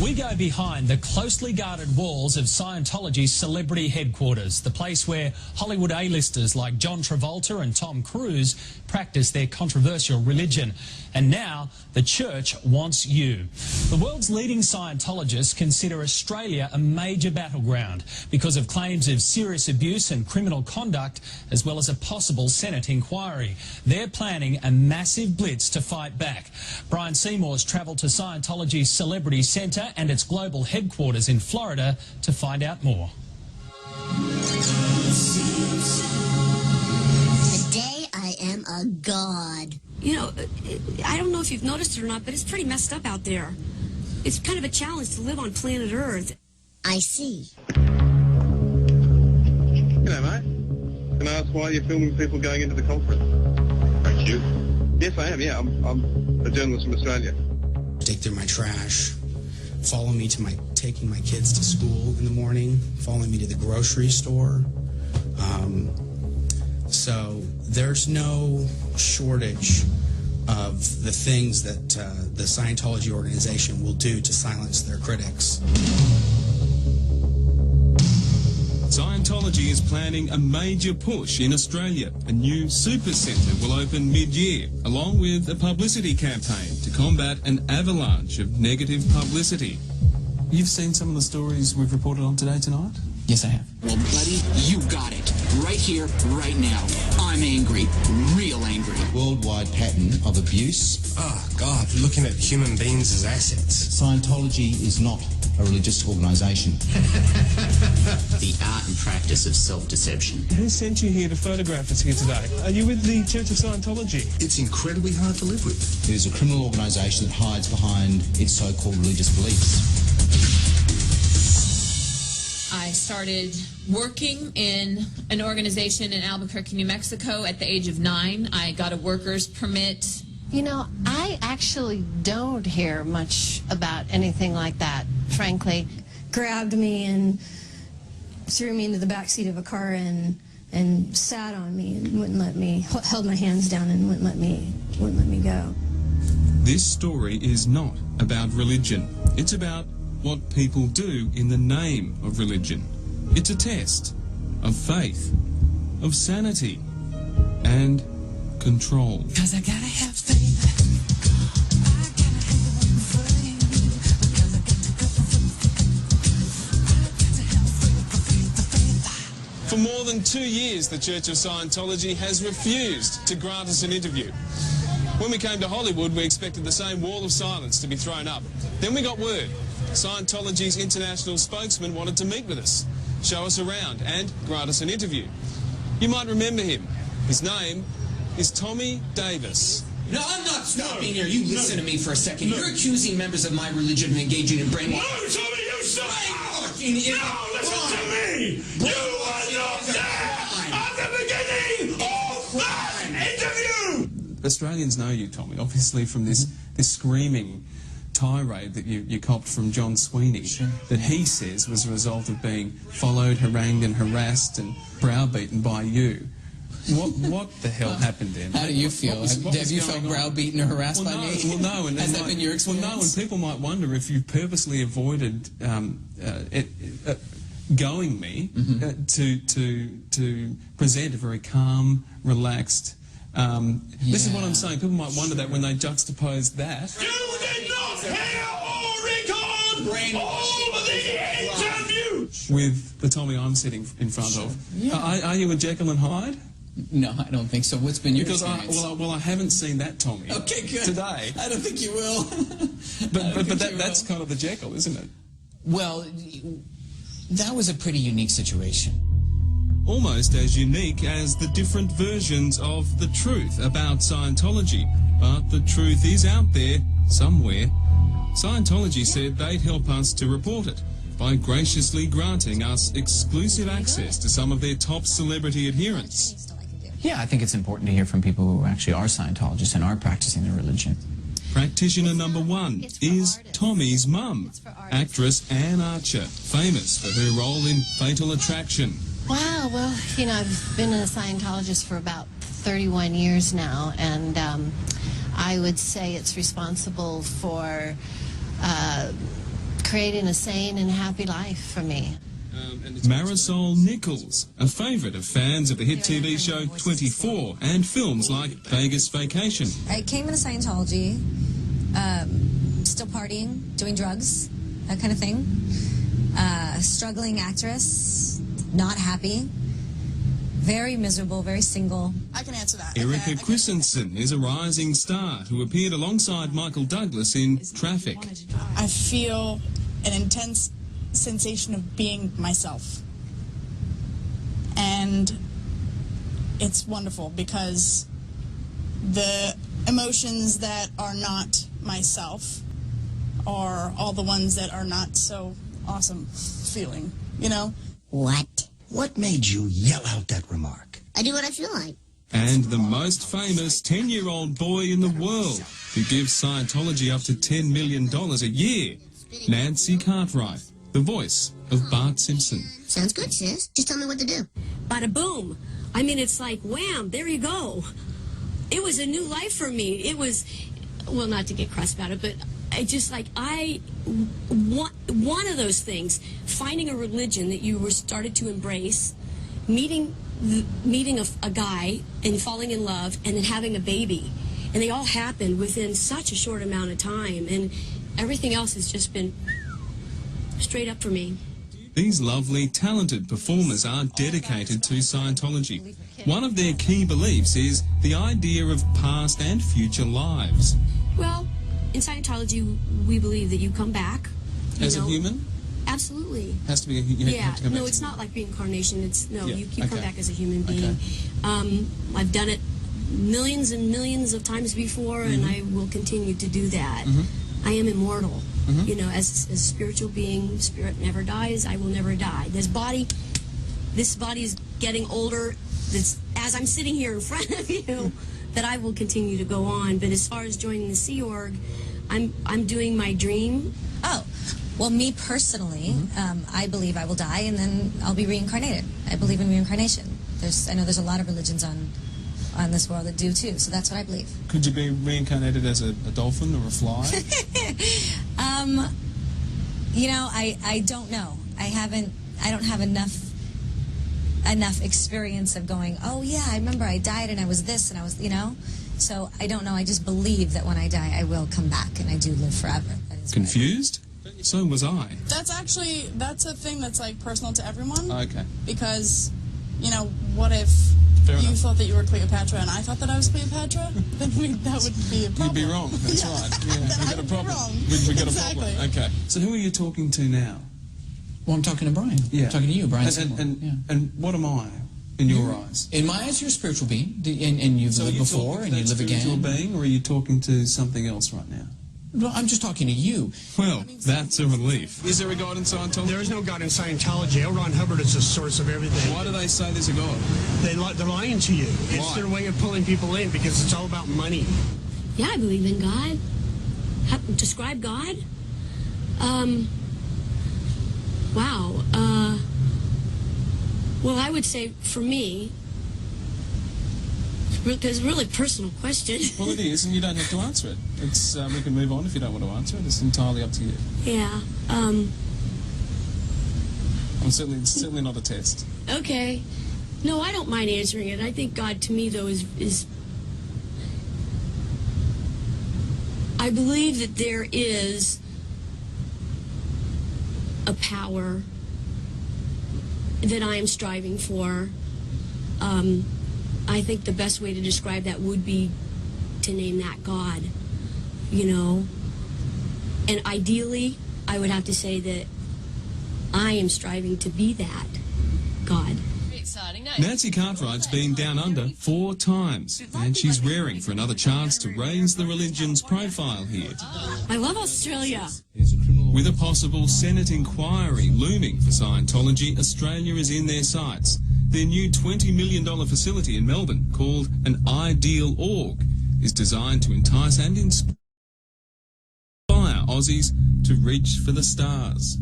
We go behind the closely guarded walls of Scientology's celebrity headquarters, the place where Hollywood A-listers like John Travolta and Tom Cruise practice their controversial religion. And now the church wants you. The world's leading Scientologists consider Australia a major battleground because of claims of serious abuse and criminal conduct, as well as a possible Senate inquiry. They're planning a massive blitz to fight back. Brian Seymour's travelled to Scientology's Celebrity Centre and its global headquarters in Florida to find out more. Today I am a god. You know, I don't know if you've noticed it or not, but it's pretty messed up out there. It's kind of a challenge to live on planet Earth. I see. G'day, mate. Can I ask why you're filming people going into the conference? Thank you. Yes, I am, yeah. I'm a journalist from Australia. Dig through my trash, follow me to taking my kids to school in the morning, following me to the grocery store. So there's no shortage of the things that the Scientology organization will do to silence their critics. Scientology is planning a major push in Australia. A new super centre will open mid-year, along with a publicity campaign to combat an avalanche of negative publicity. You've seen some of the stories we've reported on today tonight? Yes, I have. Well, buddy, you got it. Right here, right now. I'm angry. Real angry. Worldwide pattern of abuse. Oh, God, looking at human beings as assets. Scientology is not a religious organisation. The art and practice of self-deception. Who sent you here to photograph us here today? Are you with the Church of Scientology? It's incredibly hard to live with. It is a criminal organisation that hides behind its so-called religious beliefs. I started working in an organization in Albuquerque, New Mexico at the age of 9. I got a worker's permit. You know, I actually don't hear much about anything like that, frankly. Grabbed me and threw me into the backseat of a car and sat on me and wouldn't let me, held my hands down and wouldn't let me go. This story is not about religion. It's about what people do in the name of religion. It's a test of faith, of sanity, and control. 'Cause I gotta have faith. For more than 2 years, the Church of Scientology has refused to grant us an interview. When we came to Hollywood, we expected the same wall of silence to be thrown up. Then we got word. Scientology's international spokesman wanted to meet with us, show us around, and grant us an interview. You might remember him. His name is Tommy Davis. No, I'm not stopping here. You listen to me for a second. You're accusing members of my religion of engaging in brainwashing. No, Tommy, you stop! No, listen to me! You are not there at the beginning of that interview! Australians know you, Tommy, obviously from this screaming tirade that you copped from John Sweeney, that he says was a result of being followed, harangued and harassed and browbeaten by you. What the hell happened then? How do you feel? Have you felt browbeaten or harassed by me? Well, no. And has that been your experience? Well, no, and people might wonder if you purposely avoided going me to present a very calm, relaxed. This is what I'm saying. People might wonder that when they juxtapose that. You did not hear or record all of the interview with the Tommy I'm sitting in front of. Yeah. Are you a Jekyll and Hyde? No, I don't think so. What's been your experience? Because I haven't seen that Tommy. Okay, good. Today. I don't think you will. but that's kind of the Jekyll, isn't it? Well, that was a pretty unique situation. Almost as unique as the different versions of the truth about Scientology. But the truth is out there, somewhere. Scientology said they'd help us to report it by graciously granting us exclusive access to some of their top celebrity adherents. Yeah, I think it's important to hear from people who actually are Scientologists and are practicing their religion. Practitioner number 1 is Tommy's mum, actress Anne Archer, famous for her role in Fatal Attraction. Wow, well, you know, I've been a Scientologist for about 31 years now, and I would say it's responsible for creating a sane and happy life for me. Marisol Nichols, a favourite of fans of the hit TV show 24 and films like Vegas Vacation. I came into Scientology, still partying, doing drugs, that kind of thing. Struggling actress, not happy, very miserable, very single. I can answer that. Erica Christensen is a rising star who appeared alongside Michael Douglas in Traffic. I feel an intense sensation of being myself. And it's wonderful because the emotions that are not myself are all the ones that are not so awesome feeling, you know? What? What made you yell out that remark? I do what I feel like. And the most famous 10-year-old boy in the world who gives Scientology up to $10 million a year, Nancy Cartwright, the voice of Bart Simpson. Sounds good, sis. Just tell me what to do. Bada boom. I mean, it's like, wham, there you go. It was a new life for me. It was, well, not to get cross about it, but I just like, one of those things, finding a religion that you were started to embrace, meeting a guy and falling in love and then having a baby. And they all happened within such a short amount of time. And everything else has just been straight up for me. These lovely, talented performers are dedicated to Scientology. One of their key beliefs is the idea of past and future lives. Well, in Scientology, we believe that you come back. As a human? Absolutely. Has to be. Yeah. No, it's not like reincarnation. It's you come back as a human being. I've done it millions and millions of times before, and I will continue to do that. I am immortal. You know, as a spiritual being, spirit never dies. I will never die. This body is getting older. As I'm sitting here in front of you, that I will continue to go on. But as far as joining the Sea Org, I'm doing my dream. Oh, well, me personally, I believe I will die and then I'll be reincarnated. I believe in reincarnation. I know there's a lot of religions on this world that do too, so that's what I believe. Could you be reincarnated as a dolphin or a fly? You know, I don't know. I don't have enough experience of going, oh yeah, I remember I died and I was this and I was, you know. So I don't know. I just believe that when I die, I will come back and I do live forever. Confused? So was I. That's a thing that's like personal to everyone. Okay. Because, you know, what if you thought that you were Cleopatra and I thought that I was Cleopatra? Then that would be a problem. You'd be wrong. That's right. Yeah, we got a problem. We got a problem. Okay. So who are you talking to now? Well, I'm talking to Brian. Yeah. I'm talking to you, Brian. And what am I in your eyes? In my eyes, you're a spiritual being, and you've lived before, and you live again. So are you talking to that spiritual being, or are you talking to something else right now? Well, I'm just talking to you. Well, that's a relief. Is there a God in Scientology? There is no God in Scientology. L. Ron Hubbard is the source of everything. Why do they say there's a God? They're lying to you. It's their way of pulling people in because it's all about money. Yeah, I believe in God. Describe God? Wow. Well, I would say for me, it's a really personal question. Well, it is, and you don't have to answer it. It's we can move on if you don't want to answer it. It's entirely up to you. Yeah. It's certainly not a test. Okay. No, I don't mind answering it. I think God, to me, though, is I believe that there is a power that I am striving for. I think the best way to describe that would be to name that God, you know. And ideally, I would have to say that I am striving to be that God. Nancy Cartwright's been down under 4 times, and she's raring for another chance to raise the religion's profile here. I love Australia. With a possible Senate inquiry looming for Scientology, Australia is in their sights. Their new $20 million facility in Melbourne, called an Ideal Org, is designed to entice and inspire Aussies to reach for the stars.